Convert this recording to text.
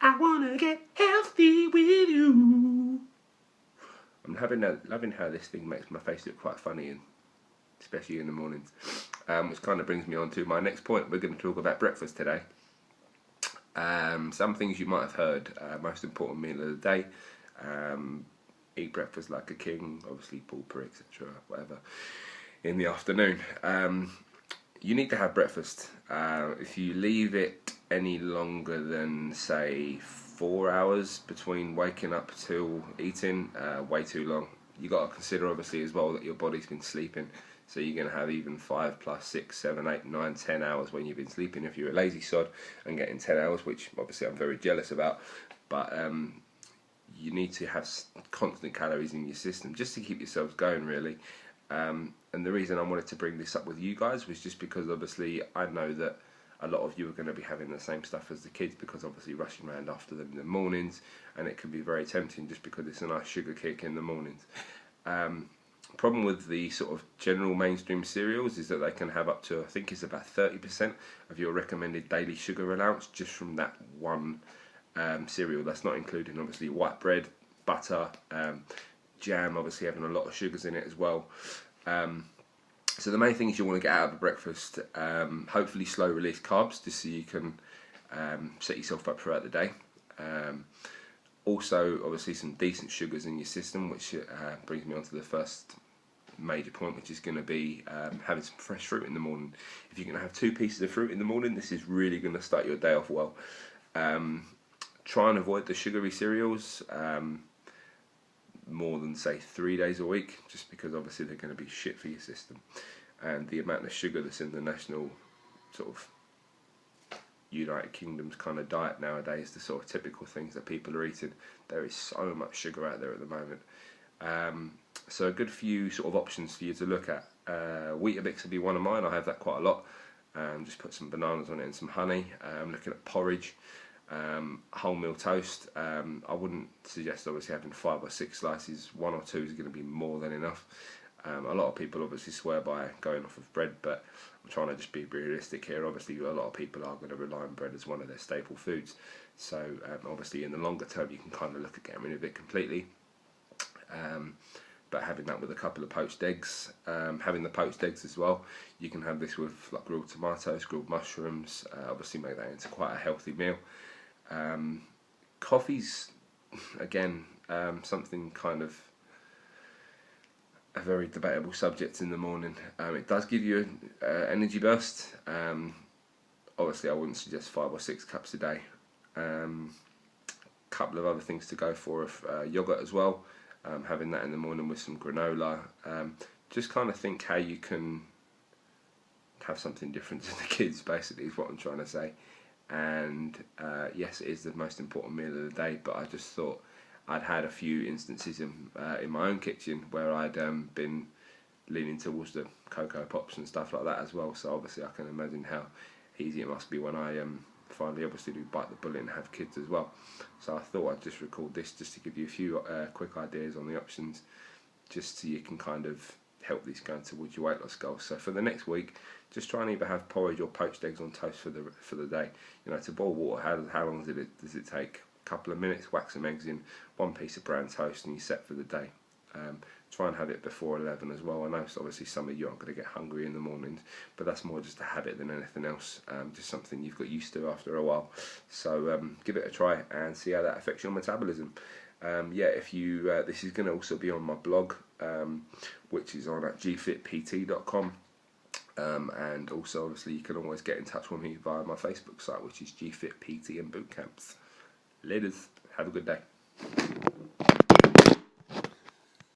I wanna get healthy with you. I'm loving how this thing makes my face look quite funny, and especially in the mornings. Which kind of brings me on to my next point. We're going to talk about breakfast today. Some things you might have heard. Most important meal of the day. Eat breakfast like a king. Obviously, pulper, etc. Whatever. In the afternoon. You need to have breakfast. If you leave it any longer than, say, 4 hours between waking up till eating, way too long. You got to consider obviously as well that your body's been sleeping, so you're going to have even 5 plus 6, 7, 8, 9, 10 hours when you've been sleeping if you're a lazy sod, and getting 10 hours, which obviously I'm very jealous about. But you need to have constant calories in your system just to keep yourselves going, really. And the reason I wanted to bring this up with you guys was just because obviously I know that a lot of you are going to be having the same stuff as the kids, because obviously rushing around after them in the mornings, and it can be very tempting just because it's a nice sugar kick in the mornings. Problem with the sort of general mainstream cereals is that they can have up to, I think it's about 30% of your recommended daily sugar allowance just from that one cereal. That's not including obviously white bread, butter, jam, obviously having a lot of sugars in it as well. So the main thing is you want to get out of a breakfast, hopefully slow release carbs, just so you can set yourself up throughout the day. Also, obviously some decent sugars in your system, which brings me on to the first major point, which is going to be having some fresh fruit in the morning. If you're going to have 2 pieces of fruit in the morning, this is really going to start your day off well. Try and avoid the sugary cereals more than, say, 3 days a week, just because obviously they're going to be shit for your system. And the amount of sugar that's in the national sort of United Kingdom's kind of diet nowadays, the sort of typical things that people are eating, there is so much sugar out there at the moment. So a good few sort of options for you to look at. Weetabix would be one of mine. I have that quite a lot. Just put some bananas on it and some honey. Looking at porridge, wholemeal toast. I wouldn't suggest obviously having 5 or 6 slices. 1 or 2 is going to be more than enough. A lot of people obviously swear by going off of bread, but I'm trying to just be realistic here. Obviously a lot of people are going to rely on bread as one of their staple foods, so obviously in the longer term you can kind of look at getting rid of it completely, but having that with a couple of poached eggs. Having the poached eggs as well, you can have this with like grilled tomatoes, grilled mushrooms, obviously make that into quite a healthy meal. Coffee's again something kind of a very debatable subject in the morning. It does give you an energy burst. Obviously I wouldn't suggest 5 or 6 cups a day. Couple of other things to go for, yogurt as well, having that in the morning with some granola. Just kind of think how you can have something different to the kids, basically, is what I'm trying to say. And yes, it is the most important meal of the day, but I just thought I'd had a few instances in my own kitchen where I'd been leaning towards the Cocoa Pops and stuff like that as well. So obviously I can imagine how easy it must be when I finally obviously do bite the bullet and have kids as well. So I thought I'd just record this just to give you a few quick ideas on the options, just so you can kind of help these going towards your weight loss goals. So for the next week, just try and either have porridge or poached eggs on toast for the day. You know, to boil water, how long does it take? Couple of minutes, whack some eggs in, 1 piece of brown toast, and you're set for the day. Try and have it before 11 as well. I know obviously some of you aren't going to get hungry in the mornings, but that's more just a habit than anything else, just something you've got used to after a while. So give it a try and see how that affects your metabolism. Yeah, if you this is going to also be on my blog, which is on at gfitpt.com. And also obviously you can always get in touch with me via my Facebook site, which is GFitPT and Bootcamps. Ladies, have a good day.